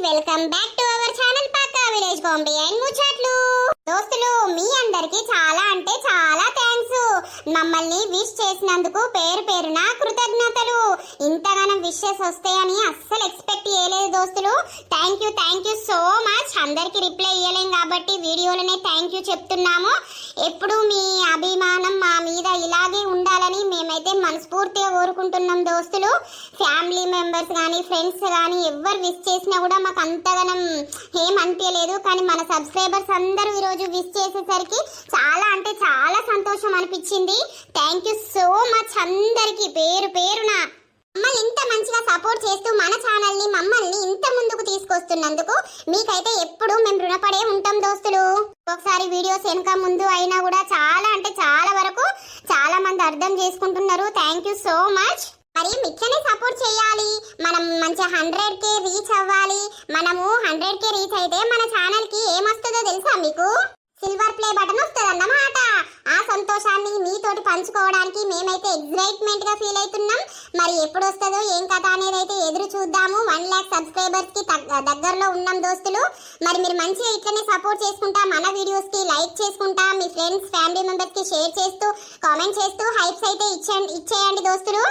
Welcome back to our channel Pakka village comedy and Muchchatlu. దోస్తులు, మీ అందరికి చాలా అంటే చాలా థ్యాంక్స్. మమ్మల్ని విష్ చేసినందుకు పేరు పేరున కృతజ్ఞతలు. ఇంతగానం విషెస్ వస్తాయని అస్సలు ఎక్స్పెక్ట్ చేయలేదు దోస్తులు. Thank you so much. అందరికి రిప్లై ఇవ్వలేం కాబట్టి వీడియోలోనే థ్యాంక్ యూ చెప్తున్నాము. ఎప్పుడు మీ అభిమానం మా మీద ఇలాగే ఉండాలని మేమైతే మనస్ఫూర్తిగా కోరుకుంటున్నాం దోస్తులు. ఫ్యామిలీ మెంబర్స్ కానీ ఫ్రెండ్స్ కానీ ఎవరు విష్ చేసినా కూడా మాకు అంతగానం ఏం అనిపించలేదు. కానీ మన సబ్స్క్రైబర్స్ అందరూ ఈరోజు విష్ చేసేసరికి చాలా అంటే చాలా సంతోషం అనిపించింది. థ్యాంక్ యూ సో మచ్ అందరికి పేరు పేరున. మమ్మల్ని ఇంత మంచిగా సపోర్ట్ చేస్తూ మన ఛానల్ ని మమ్మల్ని ఇంత ముందుకు తీసుకొస్తున్నందుకు మీకైతే ఎప్పుడు మేము రుణపడే ఉంటాం దోస్తులు. ఒకసారి వీడియోస్ వెనక ముందు అయినా కూడా చాలా అంటే చాలా వరకు చాలా మంది అర్థం చేసుకుంటున్నారు. Thank you so much. మరి మిట్లనే సపోర్ట్ చేయాలి. మనం మంచిగా 100K రీచ్ అవ్వాలి. మనము 100K రీచ్ అయితే మన ఛానల్ కి ఏమొస్తుందో తెలుసా మీకు? సిల్వర్ ప్లే బటన్ వస్తుంది అన్నమాట. ఆ సంతోషాన్ని మీతోటి పంచుకోవడానికి మేమైతే ఎక్సైట్మెంట్ గా ఫీల్ అవుతున్నాం. మరి ఎప్పుడు వస్తుందో ఏం కథ అనేది అయితే ఎదురు చూద్దాము. 1 lakh సబ్స్క్రైబర్స్ కి దగ్గరలో ఉన్నాం దోస్తులు. మరి మీరు మంచిగా ఇట్లనే సపోర్ట్ చేసుకుంటా మన వీడియోస్ కి లైక్ చేసుకుంటా మీ ఫ్రెండ్స్ ఫ్యామిలీ మెంబర్స్ కి షేర్ చేస్తూ కామెంట్ చేస్తూ హైప్స్ అయితే ఇచ్చేయండి దోస్తులు.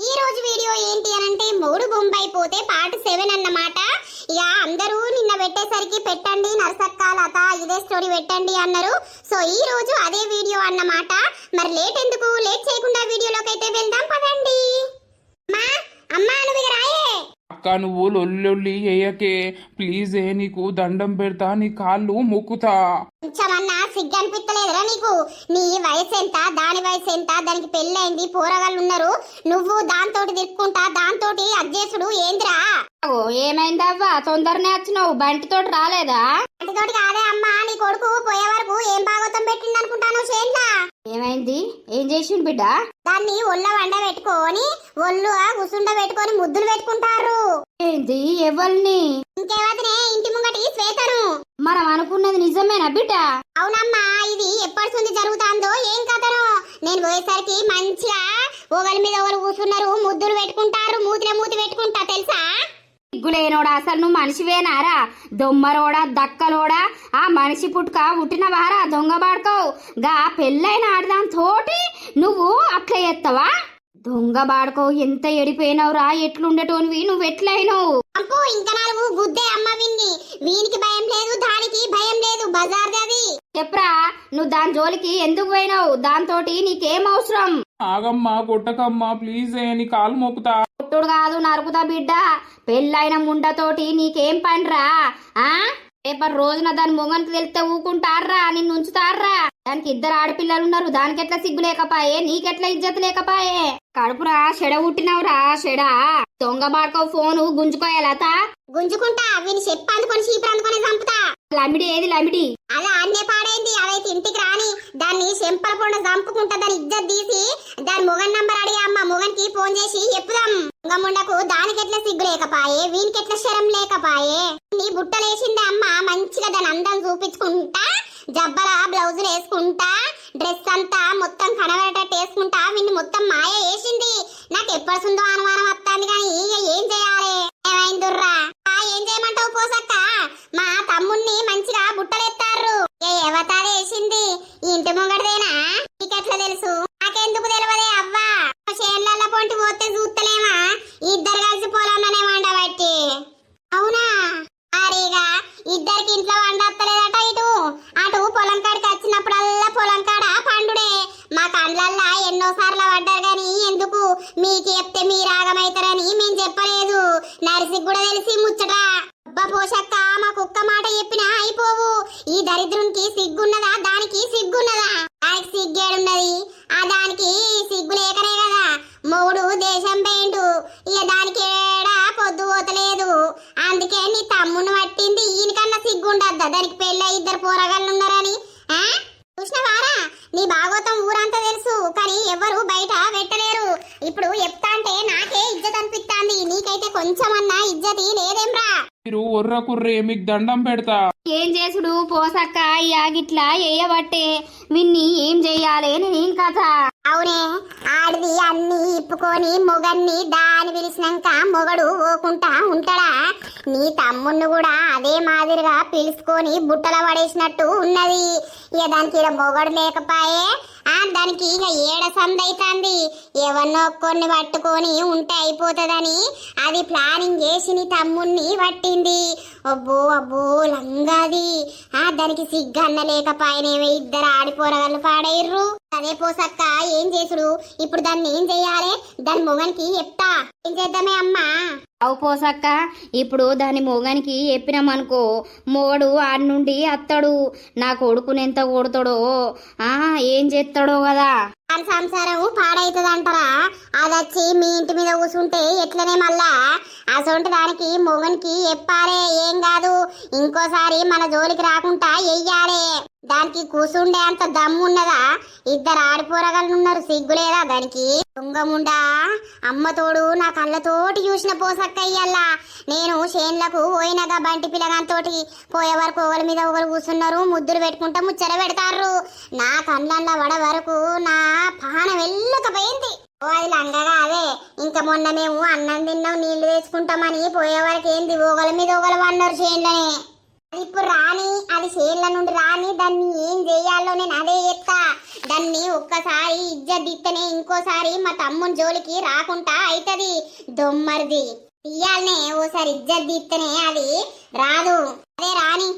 ఈ రోజు వీడియో ఏంటి అనంటే మూడు బొంబాయి పోతే పార్ట్ 7 అన్నమాట. ఇక అందరూ నిన్న పెట్టేసరికి పెట్టండి నర్సక్క లత ఇదే స్టోరీ పెట్టండి అన్నారు. సో ఈ రోజు అదే వీడియో అన్నమాట. మరి లేట్ ఎందుకు, లేట్ చేయకుండా వీడియోలోకి అయితే వెళ్దాం పదండి. అమ్మా నువ్వు ఇక రాయే. అక్క నువ్వు లొల్లి వేయకే ప్లీజ్. నీకు దండం పెడతా, నీ కాళ్ళు మొక్కుతా. కొంచెమన్నా సిగ్గు అనిపించలేదురా నీకు? నీ వయసు ఎంత, దాని వయసు ఎంత, దానికి పెళ్ళైంది పోరగాళ్ళు ఉన్నారు. నువ్వు దాంతో తిరుక్కుంటా దాంతో అధ్యక్షుడు ఏంద్రా? ఏమైందవ్వా తొందరనే వచ్చినావు? బంటితోటి రాలేదా? బంటితోటి కాదే అమ్మా, నీ కొడుకు పోయే వరకు ఏం భాగవతం పెట్టింది అనుకుంటాను చేన్లా. ఏమైంది? ఏం చేసిండు బిడ్డ? దాన్ని ఒళ్ళ వండ పెట్టుకొని ఒళ్ళు గుసుండ పెట్టుకొని ముద్దులు పెట్టుకుంటారు. ఏంది ఎవరిని? ఇంకేవదినే ఇంటి ముంగటి శ్వేతను. మనం అనుకున్నది నిజమేనా బిడ్డ? అవునమ్మా, ఇది ఎప్పటి నుంచి జరుగుతుందో ఏం కథనో. నేను పోయేసరికి మంచిగా ఒకరి మీద ఒకరు కూర్చున్నారు, ముద్దులు పెట్టుకుంటారు, మూతిలో మూతి పెట్టుకుంటా తెలుసా? సిగ్గులేనోడా, అసలు నువ్వు మనిషివేనారా? దొమ్మరోడా దక్కలోడా, ఆ మనిషి పుట్టుక పుట్టిన వారా దొంగ బాడుకోవు. గా పెళ్ళైన ఆడదాని తోటి నువ్వు అట్లా చేస్తావా? దొంగ బాడుకో, ఎంత ఎడిపోయినావురా? ఎట్లుండేటోనివి నువ్వు, ఎట్లయినావు? అప్పు ఇంకా 4 గుద్దే అమ్మ విన్ని. వీనికి భయం లేదు, దానికి భయం లేదు. బజార్ గది చెప్పరా, నువ్వు దాని జోలికి ఎందుకు పోయినావు? దాంతోటి నీకేం అవసరం? ఆగమ్మా కొట్టకమ్మా ప్లీజ్, నీ కాళ్ళు మొక్కుతా. కొట్టుడు కాదు నరుకుతా బిడ్డ. పెళ్ళైన ముండతోటి నీకేం పనిరా? రేపటి రోజున దాని మొగనికి తెలిస్తే ఊకుంటారా? నిన్ను ఉంచుతారా? దానికి 2 ఆడపిల్లలు ఉన్నారు. దానికి ఎట్లా సిగ్గు లేకపాయే? నీకెట్లా ఇజ్జత్ లేకపాయే? కడుపురా చెడ పుట్టినవురా చెడ. దొంగ బాడుకో ఫోను గుంజుకోయాలత. గుంజుకుంటా వీని చెప్పు అందుకొని చీపురు అందుకొని చంపుతా. లమిడి ఏది లమిడి? అలా అన్నే పాడైంది. అవైతే ఇంటికి రాని దాన్ని చెంపల పొండ చంపుకుంటా. దాని ఇజ్జత్ తీసి దాని మొగన్ నంబర్ అడిగి అమ్మ మొగన్కి ఫోన్ చేసి చెప్పుదాం. ముండకు దానికి ఎట్లా సిగ్గు లేకపాయే? వీనికి ఎట్లా శరం లేకపాయే? నీ బుట్టలేసింది అమ్మ. మంచిగా దాని అందం చూపించుకుంటా, జబ్బల బ్లౌజులు వేసుకుంటా, డ్రెస్ అంతా మొత్తం కనబడేటట్టు వేసుకుంటా వీన్ని మొత్తం మాయ వేసింది. నాకు ఎప్పటిసుందో అనుమానం వస్తాంది. కానీ ఏం చేయాలి? ఏమైందిర్రా? ఏం చేయమంటావు పోసక్క? మా తమ్ముణ్ణి మంచిగా బుట్టలేస్తారు. ఎవతారే వేసింది? ఇంటి ముంగడదేనా? నీకెట్లా తెలుసు? నాకెందుకు తెలియదే అవ్వా? చేన్ల పొంటి పోతే చూస్తలేమా? ఇద్దరు కలిసి పొలంలోనే వండబట్టి. అవునా? అరేగా ఇద్దరికి ఇంట్లో వండత్తలేదట. అటు పొలం కాడికి వచ్చినప్పుడల్లా పొలం కాడ పండుడే. మా కండ్లల్లా ఎన్నోసార్లు పడ్డారు. గాని ఎందుకు మీకు చెప్తే మీరు ఆగమైతారని మేము చెప్పలేదు. నరిసికి కూడా తెలిసి ముచ్చట. అబ్బా పోషక్క, మా కుక్క మాట చెప్పినా అయిపోవు. ఈ దరిద్రునికి సిగ్గున్నదా? దానికి సిగ్గున్నదా? దానికి సిగ్గేడున్నది? ఆ దానికి సిగ్గు లేకనే కదా మొగుడు దేశం పోయిండు. ఇక దానికి ఏడా పొద్దు పోతలేదు. అందుకే నీ తమ్ముని పట్టింది. ఈయనకన్నా సిగ్గుండద్దా? దానికి పెళ్ళ 2 పోరగాళ్ళు ఉన్నారని. చూసినవారా? నీ భాగవతం ఊరంతా తెలుసు. కానీ ఎవరు బయట పెట్టలేరు. ఇప్పుడు చెప్తా అంటే నాకే ఇజ్జత్ అనిపిస్తాంది. నీకైతే కొంచెమన్నా ఇజ్జతి లేదేమ్రా? మీరు ఒర్ర కుర్రే, మీకు దండం పెడతా. ఏం చేసుడు పోసక్క? గిట్లా వేయబట్టే విన్ని ఏం చెయ్యాలి? నేనేం కథ? అవునే, ఆడిది అన్ని ఇప్పుకొని మొగన్ని దాని పిలిచినాక మొగడు ఓకుంటా ఉంటాడా? నీ తమ్ముణ్ణి కూడా అదే మాదిరిగా పిలుచుకొని బుట్టల పడేసినట్టు ఉన్నది. ఇక దానికి ఈడ మొగడు లేకపాయే, దానికి ఇక ఏడ సందైతాంది. ఎవరినో కొన్ని పట్టుకొని ఉంటే అయిపోతుందని అది ప్లానింగ్ చేసి నీ తమ్ముణ్ణి పట్టింది. అబ్బో అబ్బో లంగాది. దానికి సిగ్గన్న లేకపాయనేమో ఇద్దరు ఆడిపోరగళ్ళు పాడైర్రు. అదే పోసక్క ఏం చేసుడు ఇప్పుడు? దాన్ని ఏం చెయ్యాలి? దాని మొగనికి చెప్తా. ఏం చేద్దామే అమ్మా? అవు పోసక్క, ఇప్పుడు దాని మొగానికి చెప్పినామనుకో, మొగడు ఆడి నుండి అత్తడు. నా కొడుకునెంత కొడతాడో ఏం చేస్తాడో కదా. దాని సంసారం పాడైతుందంటారా? అదొచ్చి మీ ఇంటి మీద కూసుంటే ఎట్లనే మళ్ళా అసొంటి దానికి మొగనికి చెప్పాలే. ఏం కాదు, ఇంకోసారి మన జోలికి రాకుండా వెయ్యాలే. దానికి కూసుండే అంత దమ్మున్నదా? ఇద్దరు ఆడిపోరగలనున్నారు, సిగ్గులేదా దానికి? దొంగముండా అమ్మతోడు నా కళ్ళతోటి చూసిన పోసక్కయ్యల్లా. నేను చేన్లకు పోయినగా బంటి పిల్లగాంతోటి పోయే వరకు ఒకరి మీద ఒకరు కూర్చున్నారు, ముద్దులు పెట్టుకుంటా ముచ్చట పెడతారు. నా కళ్ళల్లో పడ వరకు నా పానం వెళ్ళకపోయింది. అది లంగగా అదే. ఇంకా మొన్న మేము అన్నం తిన్నాం నీళ్లు తెచ్చుకుంటామని పోయే వరకు ఏంది ఒకరి మీద ఒకరు అన్నారు చేన్లనే. అది ఇప్పుడు రాని, అది చేన్ల నుండి రాని, దాన్ని ఏం చేయాలో నేను అదే చెప్తా. దాన్ని ఒక్కసారి ఇజ్జత్ దిత్తనే ఇంకోసారి మా తమ్ముని జోలికి రాకుండా అవుతుంది. దొమ్మరిది ఇయ్యాలనే ఓసారి ఇజ్జత్ దిత్తనే అది రాదు. అదే రాని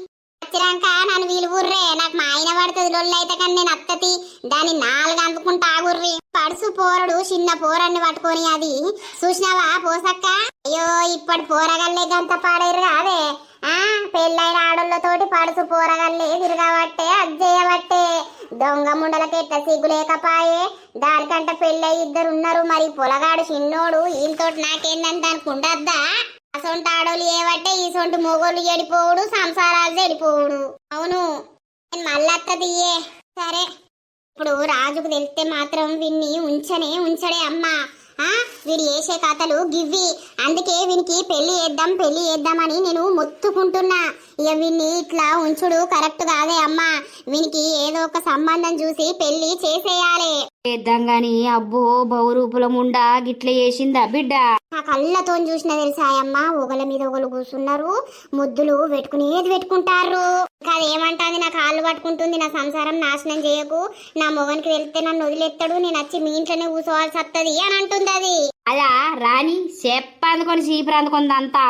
వచ్చినాక నన్ను వీలుగుర్రే, నాకు మా ఆయన పడుతుంది లొల్లైతే కానీ నేను అత్తతి. దాన్ని 4 అందుకుంటా ఆగుర్రి. పడుసు పోరడు చిన్న పోరన్ని పట్టుకొని అది చూసినావా పోసక్క? అయ్యో ఇప్పటి పోరగల్లే గంత పాడేరు కాదే. పెళ్ళైన ఆడోళ్ళతోటి పడుసు పోరగల్లే తిరగబట్టే అది చేయబట్టే. దొంగ ముండలకి ఎట్లా సిగ్గు లేకపాయే. దానికంటే పెళ్ళై ఇద్దరు ఉన్నారు, మరి పొలగాడు చిన్నోడు వీళ్ళతోటి నాకేందని దానికి ఉండద్దా? అసొంటి ఆడోళ్ళు ఏవట్టే ఈ సొంటి మొగోళ్ళు చెడిపోవుడు, సంసారాలు చెడిపోవుడు. అవును, నేను మళ్ళత్తదియే. సరే ఇప్పుడు రాజుకు తెలిస్తే మాత్రం వీన్ని ఉంచడే అమ్మా. వీడు చేసే కథలు గివ్వి. అందుకే వీనికి పెళ్లి చేద్దామని నేను మొత్తుకుంటున్నా. ఇక వీన్ని ఇట్లా ఉంచుడు కరెక్ట్ కాదే అమ్మా. వీనికి ఏదో ఒక సంబంధం చూసి పెళ్లి చేసేయాలి. చేద్దాం గాని అబ్బో బహురూపులం ఉండా గిట్ల చేసిందా బిడ్డ? నా కళ్ళతో చూసిన తెలుసాయమ్మ, ఒకళ్ళ మీద ఒకళ్ళు కూర్చున్నారు, ముద్దులు పెట్టుకుంటారు. ఇంకా అదేమంటాంది, నా కాళ్ళు పట్టుకుంటుంది, నా సంసారం నాశనం చేయకు, నా మొగనికి వెళ్తే నన్ను వదిలేస్తాడు, నేను వచ్చి మీ ఇంట్లోనే కూర్చోవాల్సి వస్తుంది అని అంటుంది. అది అలా రాని చెప్పందుకొని చీపురందుకుంది అంతా.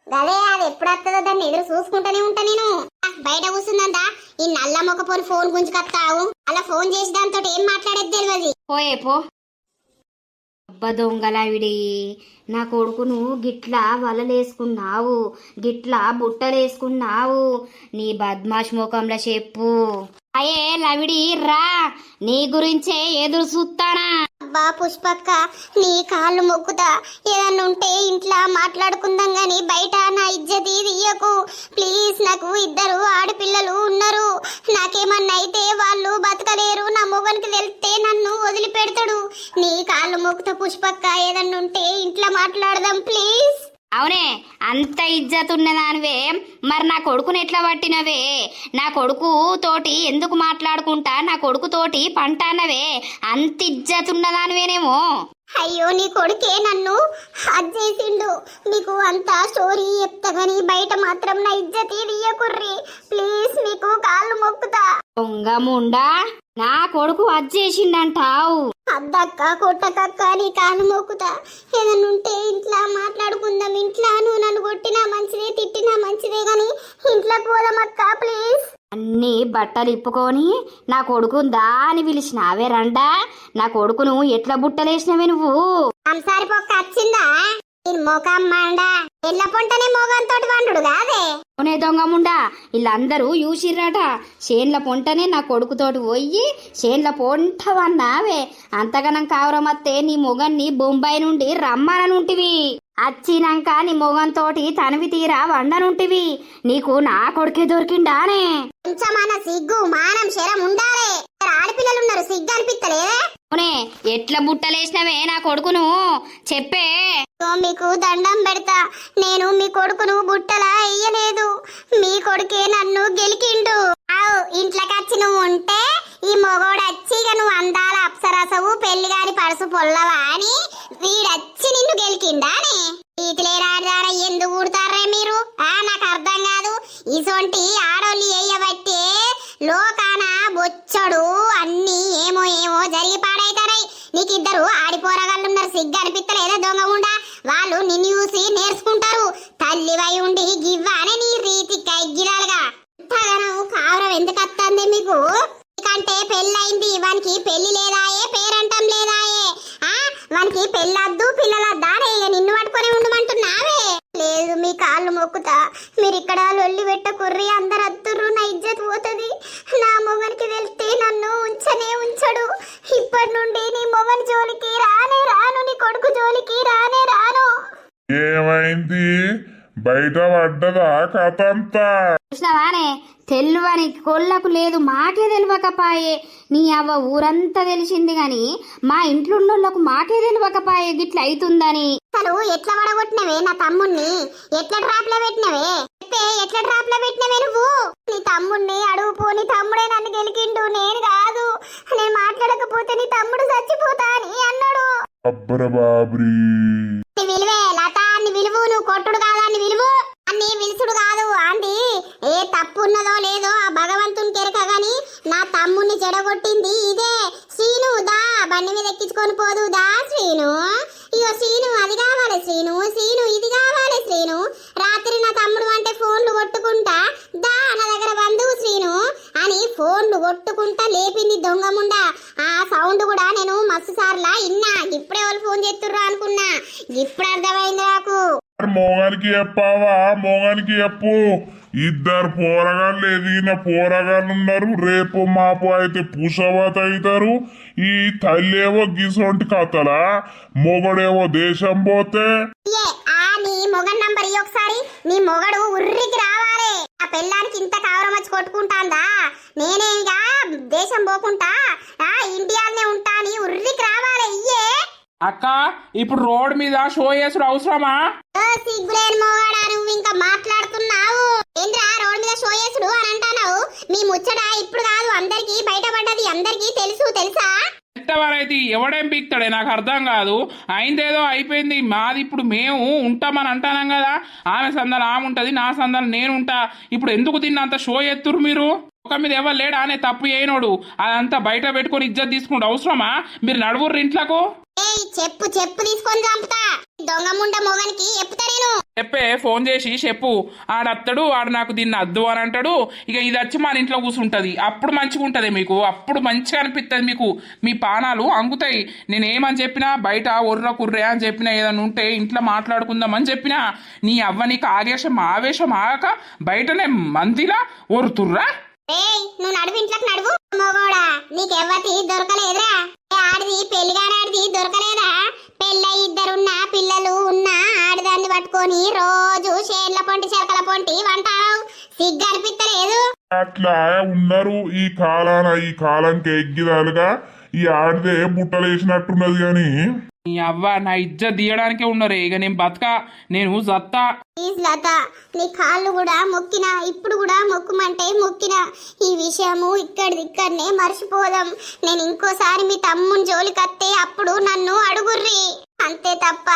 అదే అది ఎప్పుడు వస్తుందో దాన్ని ఎదురు చూసుకుంటూనే ఉంటా నేను. బయట కూర్చుందంతా ఈ నల్ల మొక్కపోని ఫోన్ గుంజుకొస్తావు. అలా ఫోన్ చేసి దాంతో ఏం మాట్లాడేది తెలియదు. పోయే పో. అబ్బ దొంగలావిడి, నా కొడుకును గిట్లా వలలేసుకున్నావు, గిట్లా బుట్టలేసుకున్నావు. నీ బద్మాష్ ముఖంలో చెప్పు. అయ్యే లవిడి రా, నీ గురించే ఎదురు చూస్తానా. అబ్బా పుష్పక్క, నీ కాళ్ళు మొక్కుతా. ఏదన్నా ఉంటే ఇంట్లో మాట్లాడుకుందాం గాని బయట నా ఇజ్జతి తీయకు ప్లీజ్. నాకు ఇద్దరు ఆడపిల్లలు ఉన్నారు, నాకేమన్నా అయితే వాళ్ళు బతకలేరు. నా మొగనికి వెళ్తే నన్ను వదిలిపెడతాడు. నీ కాళ్ళు మొక్కుతా పుష్పక్క, ఏదన్నా ఉంటే ఇంట్లో మాట్లాడదాం ప్లీజ్. అవునే, అంత ఇజ్జత్ ఉన్నదానివే, మరి నా కొడుకుని ఎట్లా పట్టినవే? నా కొడుకు తోటి ఎందుకు మాట్లాడుకుంటా, నా కొడుకు తోటి పంట అన్నవే? అంత ఇజ్జత్ ఉన్నదానివేనేమో. అయ్యో నీ కొడుకే నన్ను చేసిండు. నీకు అంత స్టోరీ చెప్తా గానీ బయట మాత్రం నా ఇజ్జతి తీయకుర్రి ప్లీజ్, నీకు కాళ్ళు మొక్కుతా. దొంగముండా, నా కొడుకు చేసిండంటావు? అద్దక్క కొట్టకక్క, నీ కాళ్ళు మొక్కుతా. ఏదన్నుంటే ఇంట్లో మాట్లాడుకుందాం. ఇంట్లో నువ్వు నన్ను కొట్టినా మంచిదే, తిట్టినా మంచిదే గాని ఇంట్లోకి పోదామక్క ప్లీజ్. అన్ని బట్టలు ఇప్పుకొని నా కొడుకుందా అని పిలిచినావే రండా? నా కొడుకును ఎట్లా బుట్టలేసినవే నువ్వు? సంసారి పొక్క వచ్చిందా? మొఖం మండా ఎల్ల పొంటనే మొగంతో వండు కాదే. అవునే దొంగముండా, వీళ్ళందరూ చూసిర్రట. చేన్ల పొంటనే నా కొడుకుతోటి పోయి చేన్ల పొంట వన్నావే. అంతగనం కావరమత్తే నీ మొగన్ని బొంబాయి నుండి రమ్మననుంటివి. అచ్చినాక నీ మొగంతోటి తనివి తీరా వండనుంటివి. నీకు నా కొడుకే దొరికిండానే? కొంచెమన్న సిగ్గు మానం శరం ఉండాలే. ఆడపిల్లలు ఉన్నారు, సిగ్గు అనిపిస్తలేదే? అవునే, ఎట్లా బుట్టలేసినవే నా కొడుకును చెప్పే. మీకు దండం పెడతా, నేను మీ కొడుకును బుట్టలా ఇయ్యలేదు. మీ కొడుకే నన్ను గెలికిండు. ఇంట్లోకి వచ్చి నువ్వు ఉంటే ఈ మొగోడు వచ్చి ఇక నువ్వు అందాల అప్సరసవు పెళ్లి గాని పడుసు పొల్లవా అని వీడచ్చి నిన్ను గెలికిండా అని? ఈతిలేరాడారా ఎందుకు ఊడతారే మీరు? గిసొంటి ఆడోళ్ళు వేయబట్టే లోకాన బొచ్చడు అన్ని ఏమో ఏమో జరిగి పాడైతారై. నీకిద్దరు ఆడిపోరగాళ్ళున్నారు, సిగ్గు అనిపిస్తలేదా దొంగగుండా? వాళ్ళు నిన్ను చూసి నేర్చుకుంటారు. తల్లివై ఉండి గివ్వానే నీ రీతి కైగిరాలుగా ఇంతగానో కావరం ఎందుకు వస్తుంది మీకు? కంటే పెళ్ళయింది, వానికి పెళ్లి లేదాయే, పేరంటం లేదాయే, వానికి పెళ్ళొద్దు పిల్లలొద్దా? నిన్ను పట్టుకొని ఉండమంటున్నావే. లేదు, మీ కాళ్ళు మొక్కుతా, మీరు ఇక్కడ లొల్లి పెట్టకుర్రి, అందరు అత్తుర్రు, నా ఇజ్జత్ పోతుంది. నా మొగనికి వెళ్తే నన్ను ఉంచనే ఉంచడు. ఇప్పటి నుండి నీ మొగని జోలికి రానే రాను, నీ కొడుకు జోలికి రానే రాను. ఏమైంది? బయట పడ్డదా కథ అంతా? చూసినవానే, తెల్వని కొల్లకు లేదు, మాకే తెలియకపాయే. నీ అవ్వ ఊరంతా తెలిసింది గాని మా ఇంట్లో ఉన్నోళ్ళకు మాకే తెలియకపాయే గిట్ల అవుతుందని. అసలు ఎట్లా వడగొట్టినవే నా తమ్ముణ్ణి? ఎట్లా ట్రాప్ లో పెట్టినవే? ఎట్లా ట్రాప్ లో పెట్టినవే నువ్వు? నీ తమ్ముణ్ణి అడుగు పో, నీ తమ్ముడే నన్ను గెలికిండు, నేను కాదు. నేను మాట్లాడకపోతే నీ తమ్ముడు చచ్చిపోతా అని అన్నాడు. అబ్బర బాబ్రీ, విలువే లత, అన్ని విలువు, నువ్వు కొట్టుడు కాదు, అన్ని విలువు, అన్ని విలుసుడు కాదు. ఆంటీ ఏ తప్పు ఉన్నదో లేదో ఆ భగవంతుని కెరక గాని నా తమ్ముణ్ణి చెడగొట్టింది ఇదే. శ్రీను దా, బండి మీద ఎక్కించుకొని పోదు దా శ్రీను. ఇగో శ్రీను అది కావాలి శ్రీను, శ్రీను ఇది కావాలి శ్రీను. రాత్రి నా తమ్ముడు అంటే ఫోన్లు కొట్టుకుంటా దా నా దగ్గర బంధువు శ్రీను అని ఫోన్లు కొట్టుకుంటా లేపింది దొంగముండ. ఆ సౌండ్ కూడా నేను మస్తు సార్లా ఇన్నా. ఇప్పుడే వాళ్ళు ఫోన్ చేస్తుర్రు అనుకున్నా, ఇప్పుడు అర్థమైంది నాకు. మోగానికి చెప్పావా? మోగానికి చెప్పు. ఇద్దరు పోరగాళ్ళు ఎదిగిన పోరగాళ్ళు ఉన్నారు, రేపు మాపు అయితే పుషవత అవుతారు. ఈ తల్లేవో గిసొంటి కథలా, మొగడేవో దేశం పోతే. నీ మొగన్ నంబర్ ఇయ్యి ఒకసారి. నీ మొగడు ఉర్రికి రావాలి. ఆ పెళ్ళానికి ఇంత కావరం వచ్చి కొట్టుకుంటాందా? నేనే ఇక దేశం పోకుంటా ఇండియాలోనే ఉంటా అని ఉర్రికి రావాలి. ఇయ్యే అక్క, ఇప్పుడు రోడ్ మీద షో చేసుడు అవసరమా? సిగ్గులేని మొగాడా, నువ్వు ఇంకా మాట్లాడుతున్నావు ఏంద్రా? రోడ్ మీద షో చేసుడు అని అంటావు. మీ ముచ్చట ఇప్పుడు కాదు, అందరికి బయటపడ్డది, అందరికి తెలుసా? ఎంతవరైతే ఎవడేం పీక్తాడే నాకు అర్థం కాదు. అయిందేదో అయిపోయింది, మాది ఇప్పుడు మేము ఉంటామని అంటానం కదా. ఆమె సందాలు ఆమె ఉంటది, నా సందాలు నేను ఉంటా. ఇప్పుడు ఎందుకు తిన్నంత షో ఎత్తురు మీరు? ఒక మీద ఎవరు లేడా అనే తప్పు చేయనోడు అదంతా బయట పెట్టుకొని ఇజ్జత్ తీసుకుంటే అవసరమా? మీరు నడువుర్రు ఇంట్లోకు. చెప్పు తీసుకొని చంపుతా. దొంగ ముండ మొగనికి చెప్తా నేను. చెప్పే, ఫోన్ చేసి చెప్పు. ఆడత్తడు, ఆడు నాకు దీన్ని అద్దు అని అంటాడు. ఇక ఇది వచ్చి మన ఇంట్లో కూర్చుంటది. అప్పుడు మంచిగా ఉంటది మీకు, అప్పుడు మంచిగా అనిపిస్తుంది మీకు. మీ పానాలు అంగుతాయి. నేనేమని చెప్పినా బయట ఒర్ర కుర్రే అని చెప్పినా, ఏదైనా ఉంటే ఇంట్లో మాట్లాడుకుందామని చెప్పినా, నీ అవ్వ నీకు ఆవేశం ఆగక బయటనే మందిలా ఒరుతుర్రా. నువ్వు నడువు, ఇంట్లోకి నడువు. మొగోడా, నీకెవ్వతి దొరకలేదురా? ఆడిది పెళ్లిగానాడిది దొరకలేదా? పెళ్ళై ఇద్దరున్నా పిల్లలు ఉన్నా ఆడదాన్ని పట్టుకొని రోజు షేర్ల పొంటి చెరకల పొంటి వంటావు. సిగ్గు అనిపిస్తలేదు? అట్లా ఉన్నారు ఈ కాలంకి ఎగ్గిదాలుగా. ఈ ఆడితే బుట్టలు వేసినట్టున్నది గాని నీ అవ్వ నా ఇజ్జత్ తీయడానికే ఉన్నరే. ఇక నేను బతకా, నేను జత్తా. ప్లీజ్ లత, నీ కాళ్ళు కూడా మొక్కినా, ఇప్పుడు కూడా మొక్కుమంటే మొక్కినా. ఈ విషయము ఇక్కడనే మర్చిపోదాం. నేను ఇంకోసారి మీ తమ్ముని జోలికత్తే అప్పుడు నన్ను అడుగుర్రి, అంతే తప్ప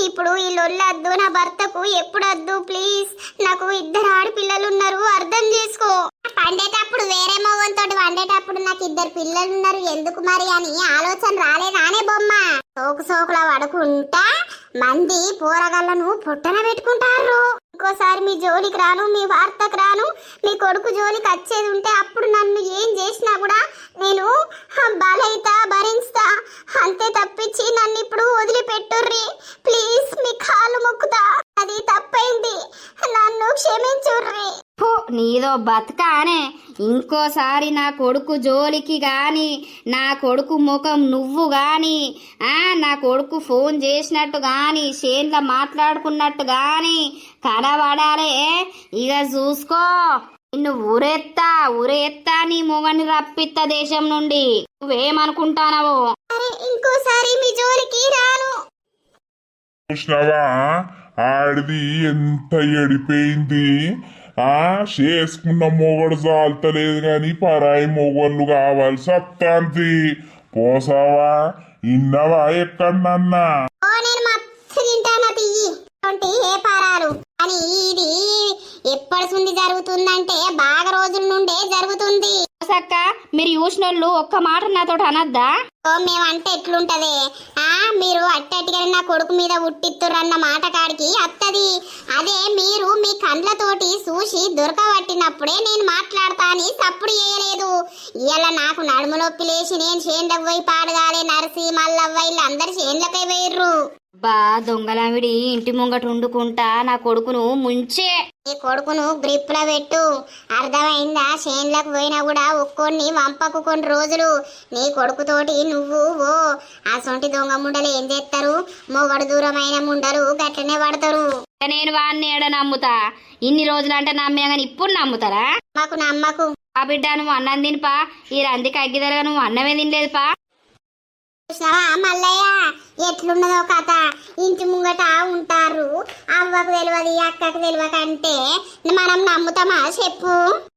ఇప్పుడు ఈ లొల్లొద్దు. నా భర్తకు ఎప్పుడొద్దు ప్లీజ్. నాకు ఇద్దరు ఆడపిల్లలు ఉన్నారు, అర్థం చేసుకో. పండేటప్పుడు వేరే మొగంతో వండేటప్పుడు నాకు ఇద్దరు పిల్లలు ఉన్నారు, ఎందుకు మరి అని ఆలోచన రాలేదానే బొమ్మ? సోకులా పడుకుంటా మంది పోరగాళ్ళను పొట్టన పెట్టుకుంటారు. ఇంకోసారి మీ జోలికి రాను, మీ వార్తకు రాను. మీ కొడుకు జోలికి వచ్చేది ఉంటే అప్పుడు నన్ను ఏం చేసినా కూడా నేను బలైతా, భరిస్తా, అంతే తప్పించి నన్ను ఇప్పుడు వదిలిపెట్టుర్రి ప్లీజ్. మీ కాళ్ళు మొక్కుతా, అది తప్పైంది, నన్ను క్షమించుర్రి. నీదో బతకానే. ఇంకోసారి నా కొడుకు జోలికి గాని, నా కొడుకు ముఖం నువ్వు గాని, నా కొడుకు ఫోన్ చేసినట్టు గాని, షేన్ల మాట్లాడుకున్నట్టు గాని కనబడాలే, ఇక చూసుకో. నిన్ను ఊరేత్తా నీ మొగని రప్పిత్త దేశం నుండి. నువ్వేమనుకుంటానవో? ఇంకోసారి మీ జోలికి రాను. చూసినావా ఆడిది ఎంత ఎడిపోయింది? చేసుకున్న మొగడు చాలతలేదు గాని పరాయి మొగళ్ళు కావాలి సత్తాంతి. పోసావా? ఇన్నవా ఎక్కడన్నా? నేను మస్తు తింటానా తియ్యి ఏ పారాలు అని. ఇది ఎప్పటి నుండి జరుగుతుందంటే బాగా రోజుల నుండే జరుగుతుంది. సక్క మీరు చూసినోళ్ళు ఒక్క మాట నాతోటి అనద్దా? ఓ మేమంటే ఎట్లుంటది? మీరు అట్టటిగా నా కొడుకు మీద ఉట్టిత్తురన్న మాట కాడికి అత్తది. అదే మీరు మీ కండ్లతోటి చూసి దొరకబట్టినప్పుడే నేను మాట్లాడతా అని తప్పుడు చేయలేదు. ఇలా నాకు నడుము నొప్పి లేచి నేను చేన్లకు పోయి పాడగాలే నరసి మల్లవ్వ వీళ్ళందరు చేన్లకై పోయిర్రు. బా దొంగలావిడి ఇంటి ముంగట వండుకుంటా నా కొడుకును ముంచే. నీ కొడుకును గ్రిప్ లో పెట్టు, అర్థమైందా? చేన్లకు పోయినా కూడా ఒక్కొన్ని వంపకు కొన్ని రోజులు. నీ కొడుకుతోటి నువ్వు ఓ అసొంటి దొంగ ముండలు ఏం చేస్తారు? మొగడు దూరమైన ముండలు గట్లనే పడతారు. నేను వాడిని ఏడ నమ్ముతా? ఇన్ని రోజులంటే నమ్మే గాని ఇప్పుడు నమ్ముతారా? మాకు నమ్మకు. ఆ బిడ్డ నువ్వు అన్నం తినిపా, ఈ రందికి అగ్గిదరగా నువ్వు అన్నమే తినలేదు పా. చూసావా మల్లయ్య ఎట్లున్నదో కథ? ఇంటి ముంగట ఉంటారు, అవ్వకు తెలియదు అక్కకు తెలియకంటే మనం నమ్ముతామా చెప్పు?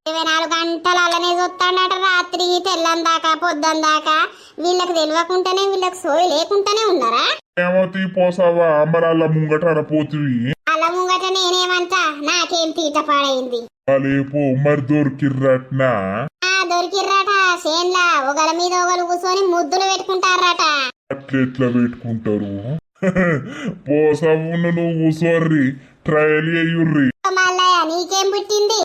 24 గంటలు అలానే చూస్తాడట, రాత్రి తెల్లం దాకా పొద్దున్న దాకా. వీళ్ళకి తెలియకుండానే వీళ్ళకి సోయి లేకుండానే ఉన్నారా? ఏమో తీపోసావా మరి అలా ముంగట పోతివి. అలా ముంగట నేనేమంటా, నాకేం తీట పాడైంది. లేపో మరి దొరికిర్రట్నా? దొరికిర్రట. చేన్లా ఒకల మీద ఒకరు కూర్చొని ముద్దులు పెట్టుకుంటారట. అట్లెట్లా పెట్టుకుంటారు? పోసావును నువ్వు కూసోర్రి, ట్రయల్ అయ్యుర్రి. మల్లయ్య నీకేం పుట్టింది?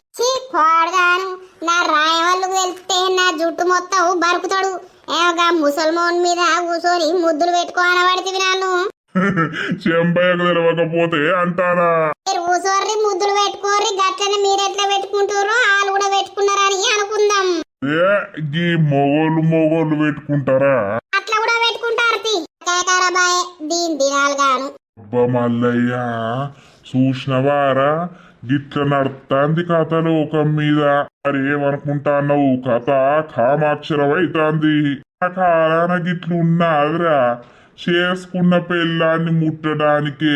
పాడుగాను నా రాయవాళ్ళకు తెలిస్తే నా జుట్టు మొత్తం బరుకుతాడు. ఏమగా ముసల్మోన్ మీద కూర్చొని ముద్దులు పెట్టుకోన పడితే నన్ను చెంబయ్యకు తెలవకపోతే అంటారా? మీరు కూర్చోర్రి, ముద్దులు పెట్టుకోర్రి. గట్లనే మీరెట్లా పెట్టుకుంటారో వాళ్ళు కూడా పెట్టుకున్నారని అనుకుందాం. గీ మొగోళ్ళు పెట్టుకుంటారా? అట్లా కూడా పెట్టుకుంటారు. బాయ్ దీని దినాలు గాను. అబ్బా మల్లయ్య చూసినవారా, గిట్ల నడుతాంది కథ లోకం మీద. మరి ఏమనుకుంటాన్నావు? కథ కామాక్షరమైతాంది. ఆ కాలాన గిట్లున్నాదిరా, చేసుకున్న పెళ్ళాన్ని ముట్టడానికే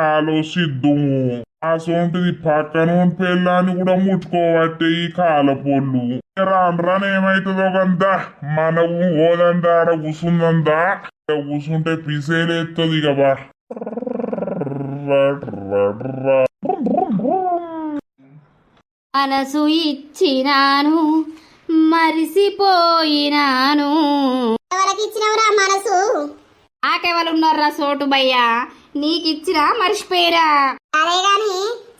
ఆలోచిద్దుము. అసోంటిది పక్కన పెళ్ళాన్ని కూడా ముట్టుకోబట్టే ఈ కాలపోళ్ళు. రాను ఏమైతుందో కందా, మనము ఓదందా ఆడ కూసుందా, కూసుంటే పిసేలేస్తుంది కదా. మనసు ఇచ్చినాను మరిసిపోయినాను. ఎవరికి ఇచ్చినవరా మనసు? నాకెవరున్నారా సోటు భయ్యా? నీకిచ్చినా మర్చిపోయిరా? అదే గాని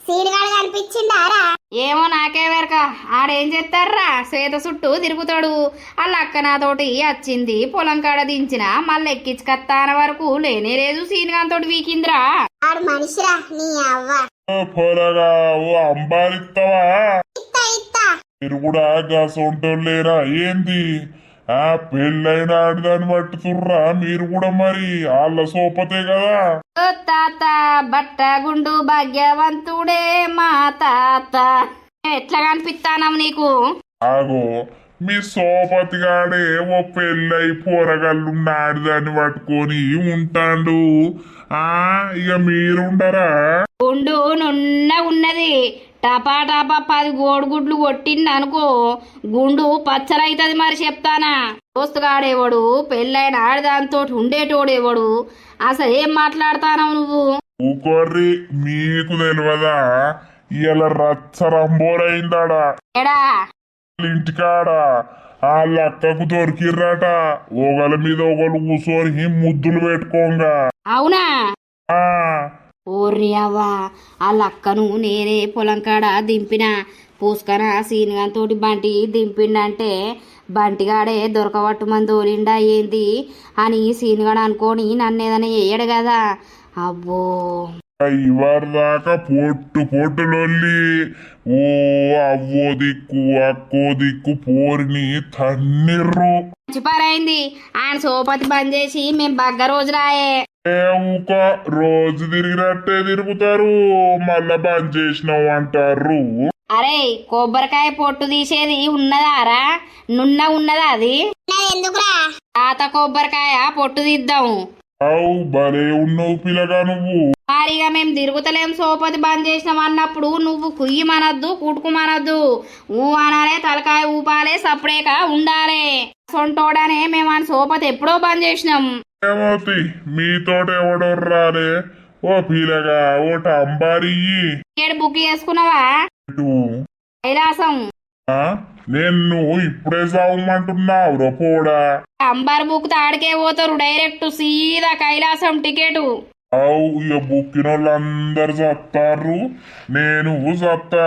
సీడుగాడు కనిపించిండారా? ఏమో నాకేవరక. ఆడేం చేస్తారా, సేత చుట్టూ తిరుగుతాడు. వాళ్ళ అక్క నాతోటి వచ్చింది, పొలం కాడ దించిన మళ్ళీ ఎక్కించుకత్తాన వరకు లేనే లేదు. సీనిగాంతోటి వీకిందిరా. ఆడు మనిషిరా నీ అవ్వ. పొలగా ఓ అంబారిస్తావా? ఇత్తా ఇత్తా. మీరు కూడా గసొంటోళ్ళేరా ఏంది? పెళ్ళైన ఆడదాన్ని పట్టుతుర్రా మీరు కూడా? మరి వాళ్ళ సోపతే కదా. ఓ తాత బట్ట గుండు భాగ్యవంతుడే మా తాత. ఎట్లా కనిపిస్తానం నీకు? ఆగో మీ సోపతి గాడే ఓ పెళ్ళై పోరగల్లున్న ఆడదాన్ని పట్టుకొని ఉంటాడు. ఇక మీరుండరా? గుండు నున్న ఉన్నది. టపా టపా 10 గోడుగుడ్లు కొట్టింది అనుకో, గుండు పచ్చరైతుంది. మరి చెప్తానా, దోస్తుగాడేవాడు పెళ్ళైన ఆడదాంతో ఉండేటోడేవాడు. అసలు ఏం మాట్లాడతానవు నువ్వు? ఊకొర్రి, మీకు తెలియదా? ఇలా రచ్చరంబోరైందాడా ఎడా ఇంటికాడ. వాళ్ళ అక్కకు దొరికిర్రట, ఒకళ్ళ మీద ఒకళ్ళు కూర్చొని ముద్దులు పెట్టుకోంగా. అవునా? ఆ ఓర్రి అవ్వా, వాళ్ళ అక్కను నేనే పొలం కాడ దింపిన. పూసుకన సీనిగాంతోటి బంటి దింపిండంటే బంటిగాడే దొరకబట్టుమని తోలిండా ఏంది అని సీనిగాడు అనుకోని నన్నేదన్నా వేయడు కదా. అబ్బో ఇవరిదాకా పొట్టులొల్లి ఓ అవ్వో దిక్కు అక్కో దిక్కు పోరిని తన్నిర్రు. మంచిపారైంది ఆయన సోపతి బంద్ చేసి మేం బగ్గ రోజురాయే. ఊక రోజు తిరిగినట్టే తిరుగుతారు, మళ్ళా బంద్ చేసినావు అంటారు. అరే కొబ్బరికాయ పొట్టు తీసేది ఉన్నదారా? నున్న ఉన్నదా అది? ఎందుకురా? తాత కొబ్బరికాయ పొట్టు తీద్దాం. అవు భలే ఉన్నావు పిల్లగా నువ్వు. మరిగా మేము తిరుగుతలేం, సోపతి బంద్ చేసినాం అన్నప్పుడు నువ్వు కుయ్యమనద్దు కుటుకుమనద్దు. ఊ అనాలే, తలకాయ ఊపాలే, సపరేక ఉండాలే. సొంటోడనే మేము అని సోపతి ఎప్పుడో బంద్ చేసినాం. ఏమవుతి మీతోట ఎవడో రాలే. ఓ పిల్లగా ఓట అంబారి బుక్ చేసుకున్నావా? ఇటు. కైలాసం ఆ? నేను ఇప్పుడే సాగమంటున్నావు రపోడా. అంబర్ బుక్ తాడికే పోతారు డైరెక్ట్ సీదా కైలాసం టికెట్. అవు ఇక బుక్కిన వాళ్ళందరు చత్తారు, నేను చత్తా.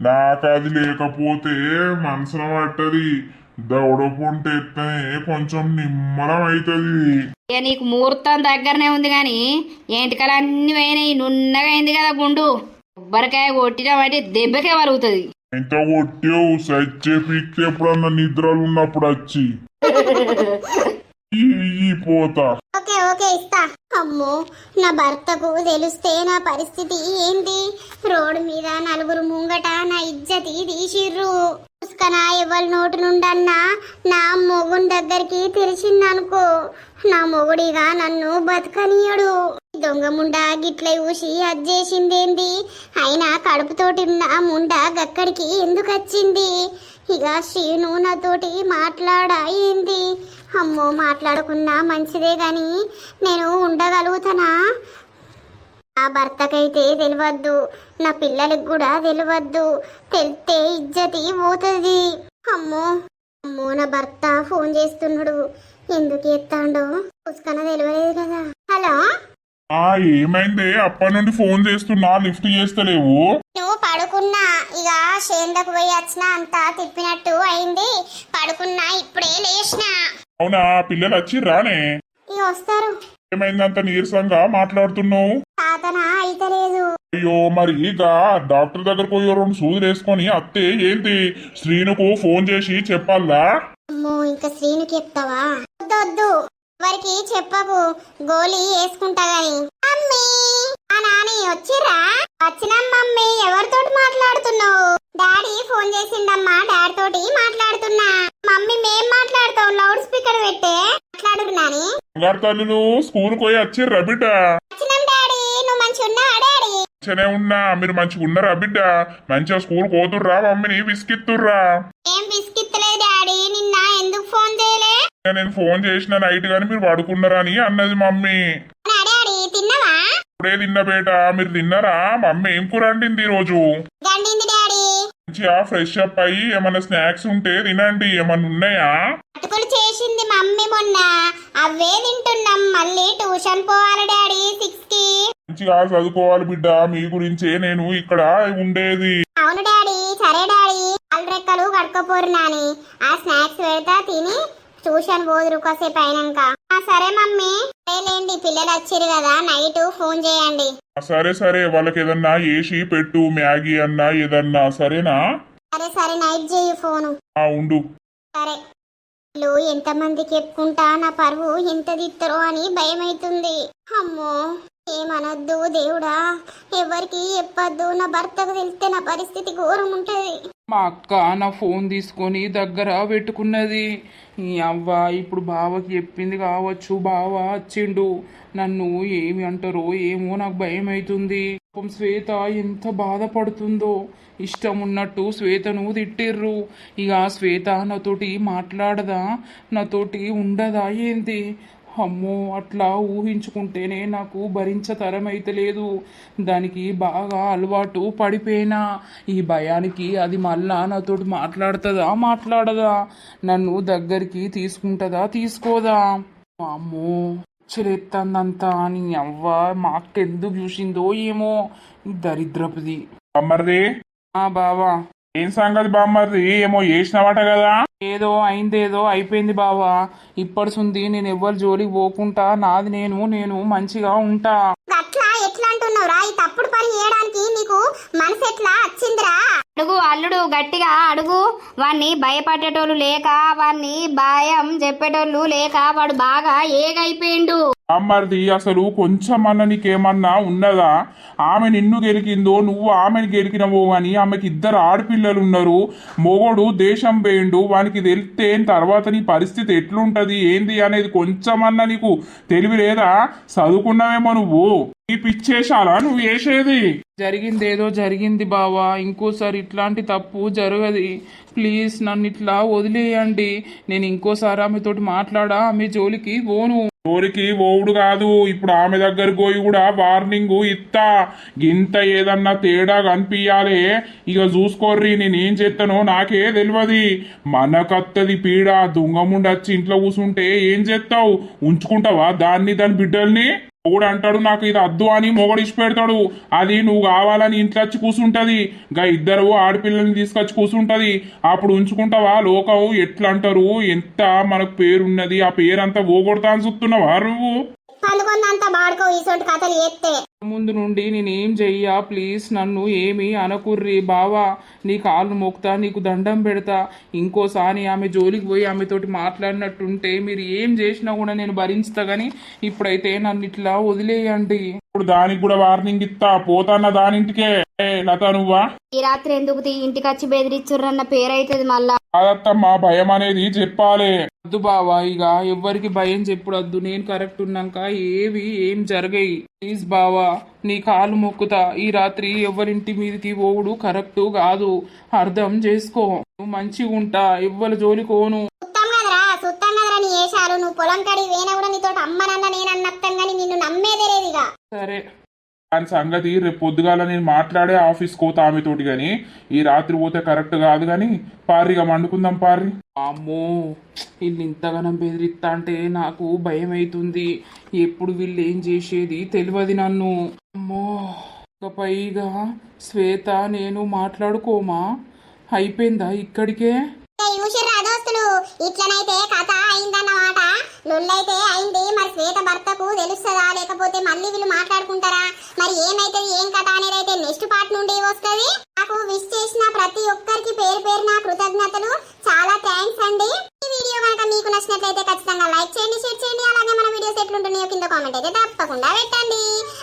నాకు అది లేకపోతే మనసున పట్టది. దౌడకుంటే కొంచెం నిమ్మలం అవుతుంది. ఇక నీకు ముహూర్తం దగ్గరనే ఉంది గాని ఎంటికలు అన్ని పోయినాయి, నున్నగా అయింది కదా గుండు. కొబ్బరికాయ కొట్టినామంటే దెబ్బకే వలుగుతుంది. ఇంత కొట్టావు సచ్చే పిక్కి ఎప్పుడన్నా నిద్రలు ఉన్నప్పుడు వచ్చి ఈ పోతా. ఓకే ఓకే ఇస్తా. అమ్మో నా భర్తకు తెలిస్తే నా పరిస్థితి ఏంటి? రోడ్డు మీద నలుగురు ముంగట నా ఇజ్జతి తీసిర్రు. పుష్కనా ఎవరి నోటు నుండన్నా నా మొగుని దగ్గరికి తెలిసిందనుకో, నా మొగుడిగా నన్ను బతకనీయడు. దొంగ ముండా గిట్ల ఊసి అజ్జేసిందేంది? అయినా కడుపుతోటి ఉన్న ముండా గక్కడికి ఎందుకు వచ్చింది? ఇక శ్రీను నాతోటి మాట్లాడా ఏంది? అమ్మో మాట్లాడుకున్నా మంచిదే గాని నేను ఉండగలుగుతానా? నా భర్తకైతే తెలియద్దు, నా పిల్లలకు కూడా తెలియద్దు. తెలితే ఇజ్జతి పోతుంది. అమ్మో అమ్మో నా భర్త ఫోన్ చేస్తున్నాడు. ఎందుకు ఎత్తాండో పుష్కన తెలియలేదు కదా. హలో ఏమైంది? అప్పటి నుండి ఫోన్ చేస్తున్నా లిఫ్ట్ చేస్తలేవు. నువ్వు పడుకున్నా, ఇక షేందకు పోయి వచ్చినా అంతా తిప్పినట్టు అయింది. పడుకున్నా ఇప్పుడే లేచినా. అవునా? పిల్లలు వచ్చి రానే? ఇక వస్తారు. ఏమైంది అంత నీరసంగా మాట్లాడుతున్నావు? తాతన అయితలేదు. అయ్యో మరి ఇక డాక్టర్ దగ్గరకు పోయి 2 సూదులు వేసుకొని అత్తే ఏంటి శ్రీనుకు ఫోన్ చేసి చెప్పాలా? అమ్మో ఇంకా శ్రీనుకి చెప్తావా? వద్దు వారికి చెప్పకు, గోళీ వేసుకుంటా గాని. మమ్మీ ఆ నాని వచ్చిర్రా? వచ్చినాం మమ్మీ. ఎవరితోటి మాట్లాడుతున్నావు? డాడీ ఫోన్ చేసిండమ్మా, డాడీ తోటి మాట్లాడుతున్నా. మమ్మీ మేం మాట్లాడతాం, లౌడ్ స్పీకర్ పెట్టే మాట్లాడు నాని. బంగారు తల్లులు స్కూల్కి పోయి వచ్చిర్రా బిడ్డ? వచ్చినాం డాడీ. నువ్వు మంచి ఉన్నావా డాడీ? మంచిగానే ఉన్నా. మీరు మంచిగా ఉన్నారా బిడ్డ? మంచిగా స్కూల్ పోతుర్రా? మమ్మీని విసిగిత్తుర్రా? ఏం బిస్కిత్తలేదు డాడీ. నిన్న ఎందుకు ఫోన్ చేయలే? నేను ఫోన్ చేసిన నైట్ గాని మీరు పడుకున్నారా అని అన్నది మమ్మీ. డాడీ తిన్నావా? ఇప్పుడే తిన్న బేట. మీరు తిన్నారా? మమ్మీ ఏం కూర వండింది ఈ రోజు? గండింది డాడీ. మంచిగా ఫ్రెష్ అప్ అయ్యి ఏమన్నా స్నాక్స్ ఉంటే తినండి. ఏమన్నా ఉన్నాయా? అటుకులు చేసింది మమ్మీ మొన్న, అవే తింటున్నాం. మళ్ళీ ట్యూషన్ పోవాలి డాడీ 6కి. మంచిగా చదువుకోవాలి బిడ్డ. మీ గురించే నేను ఇక్కడ ఉండేది. అవును డాడీ. సరే డాడీ. రెక్కలు కడుక్కోపోరు నాని. ఆ స్నాక్స్ పెడతా తిని ట్యూషన్ పోదురు కాసేపు అయినాక. సరే మమ్మీ. సరేలేండి, పిల్లలు వచ్చిర్రు కదా, నైట్ ఫోన్ చేయండి. సరే సరే, వాళ్ళకి ఏదన్నా వేసి పెట్టు, మ్యాగీ అన్నా ఏదన్నా. సరేనా? సరే సరే నైట్ చేయి ఫోను. ఉండు. సరే. వీళ్ళు ఎంతమందికి చెప్పుకుంటా నా పరువు ఎంత దిత్తరో అని భయం అవుతుంది. అమ్మో ఏమనొద్దు దేవుడా, ఎవరికి చెప్పొద్దు. నా భర్తకు తెలిస్తే నా పరిస్థితి ఘోరం ఉంటది. మా అక్క నా ఫోన్ తీసుకొని దగ్గర పెట్టుకున్నది. ఈ అవ్వ ఇప్పుడు బావకి చెప్పింది కావచ్చు. బావ వచ్చిండు, నన్ను ఏమి అంటారో ఏమో నాకు భయం అవుతుంది. పాపం శ్వేత ఎంత బాధపడుతుందో. ఇష్టం ఉన్నట్టు శ్వేతను తిట్టిర్రు. ఇక శ్వేత నాతోటి మాట్లాడదా, నాతోటి ఉండదా ఏంది? అమ్మో అట్లా ఊహించుకుంటేనే నాకు భరించతరం అయితే లేదు. దానికి బాగా అలవాటు పడిపోయినా. ఈ భయానికి అది మళ్ళా నాతోటి మాట్లాడదా, నన్ను దగ్గరికి తీసుకుంటుందా తీసుకోదా? అమ్మో చెలెత్తందంతా అని అవ్వ మా అక్క ఎందుకు చూసిందో ఏమో ఈ దరిద్రపుది. బామ్మర్ది, బావా ఏం సంగతి బామ్మర్ది? ఏమో చేసినవాట కదా? ఏదో అయిందేదో అయిపోయింది బావా. ఇప్పటిసుంది నేను ఎవ్వరి జోలికి పోకుండా నాది నేను మంచిగా ఉంటా. అట్లా ఎట్లా అంటున్నావురా? ఈ తప్పుడు పని చేయడానికి నీకు మనసు ఎట్లా వచ్చిందిరా? అడుగు అల్లుడు, గట్టిగా అడుగు. వాణ్ణి భయపడేటోళ్ళు లేక, వాణ్ణి భయం చెప్పేటోళ్ళు లేక వాడు బాగా ఏగైపోయిండు. బామ్మర్ది, అసలు కొంచెం అన్న నీకేమన్నా ఉన్నదా? ఆమె నిన్ను గెలికిందో నువ్వు ఆమెను గెలికినవో అని. ఆమెకి 2 ఆడపిల్లలు ఉన్నారు. మొగోడు దేశం పోయిండు. వానికి తెలిస్తే తర్వాత నీ పరిస్థితి ఎట్లుంటది ఏంది అనేది కొంచెమన్నా నీకు తెలివి లేదా? చదువుకున్నావేమో నువ్వు. ఈ పిచ్చేశాలా నువ్వు చేసేది? జరిగిందేదో జరిగింది బావా. ఇంకోసారి ఇట్లాంటి తప్పు జరగది. ప్లీజ్ నన్ను ఇట్లా వదిలేయండి. నేను ఇంకోసారి ఆమెతోటి మాట్లాడా, ఆమె జోలికి పోను. ఊరికి ఓవుడు కాదు ఇప్పుడు ఆమె దగ్గర పోయి కూడా వార్నింగ్ ఇత్తా గింత ఏదన్నా తేడా కనిపించాలే ఇక చూసుకోర్రి నేనేం చేస్తానో నాకే తెలియదు మనకత్తది పీడ దొంగముండొచ్చి ఇంట్లో కూసుంటే ఏం చేస్తావు ఉంచుకుంటావా దాన్ని దాని బిడ్డల్ని మొగుడు అంటాడు నాకు ఇది అద్దు అని మొగడు ఇచ్చి పెడతాడు అది నువ్వు కావాలని ఇంట్లో వచ్చి కూసుంటది గా ఇద్దరు ఆడపిల్లల్ని తీసుకొచ్చి కూసుంటది అప్పుడు ఉంచుకుంటావా లోకం ఎట్లా అంటారు ఎంత మనకు పేరున్నది ఆ పేరంతా పోగొడతా అని చూస్తున్నావా నువ్వు పండుకొందంతా బాడుకో ఈసోటి కథలు ఎత్తే ముందు నుండి నేనేం చెయ్యా ప్లీజ్ నన్ను ఏమి అనకుర్రి బావా నీ కాళ్ళు మోక్తా నీకు దండం పెడతా ఇంకోసారి ఆమె జోలికి పోయి ఆమెతోటి మాట్లాడినట్టుంటే మీరు ఏం చేసినా కూడా నేను భరించుతా గానీ ఇప్పుడైతే నన్ను ఇట్లా వదిలేయండి ఇప్పుడు దానికి కూడా వార్నింగ్ ఇస్తా పోతాన్న దానింటికే లత నువ్వా ఈ రాత్రి ఎందుకు ఇంటికి వచ్చి బెదిరిచ్చుర్రన్న పేరైతుంది మళ్ళా కాదత్తమ్మా భయం అనేది చెప్పాలి వద్దు బావా ఇక ఎవ్వరికి భయం చెప్పుడద్దు నేను కరెక్ట్ ఉన్నాక ఏం జరగాయి ప్లీజ్ బావా నీ కాలు మొక్కుతా ఈ రాత్రి ఎవరింటి మీదకి పోవుడు కరెక్ట్ కాదు అర్థం చేసుకో నువ్వు మంచిగా ఉంటా ఎవ్వరి జోలికోను సుత్తం కదరా నీ ఏషాలు నువ్వు పొలం కడి వేన కూడా నీతో అమ్మనన్న నేను అన్నత్తం గాని నిన్ను నమ్మేదేలేదిగా సరే దాని సంగతి రేపు పొద్దుగాల నేను మాట్లాడే ఆఫీస్ కోతా ఆమెతోటి గాని ఈ రాత్రి పోతే కరెక్ట్ కాదు గాని పారిగా మండుకుందాం పారి అమ్మో వీళ్ళు ఇంతగానం బెదిరిస్తా అంటే నాకు భయం అవుతుంది ఎప్పుడు వీళ్ళు ఏం చేసేది తెలియదు నన్ను అమ్మో ఇక పైగా శ్వేత నేను మాట్లాడుకోమా అయిపోయిందా ఇక్కడికే చూసిర్రా దోస్తులు ఇట్లనైతే కథ అయిందన్నమాట లొల్లైతే అయింది మరి శ్వేత భర్తకు తెలుస్తుందా లేకపోతే మళ్ళీ వీళ్ళు మాట్లాడుకుంటారా మరి ఏమైతుంది ఏం కథ అనేది అయితే నెక్స్ట్ పార్ట్ నుండి వస్తుంది నాకు విష్ చేసిన ప్రతి ఒక్కరికి పేరు పేరున కృతజ్ఞతలు చాలా థ్యాంక్స్ అండి ఈ వీడియో కనుక మీకు నచ్చినట్లయితే ఖచ్చితంగా లైక్ చేయండి షేర్ చేయండి అలాగే మన వీడియోస్ ఎట్లుంటున్నాయో కింద కామెంట్ అయితే తప్పకుండా పెట్టండి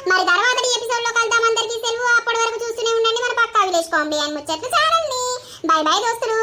మరి తర్వాత ఎపిసోడ్ లో కలుద్దాం అందరికీ సెలవు అప్పటి వరకు చూస్తూనే ఉండండి మన పక్కా విలేజ్ కామెడీ అండ్ ముచ్చట్లు ఛానల్ ని బై బై దోస్తులు.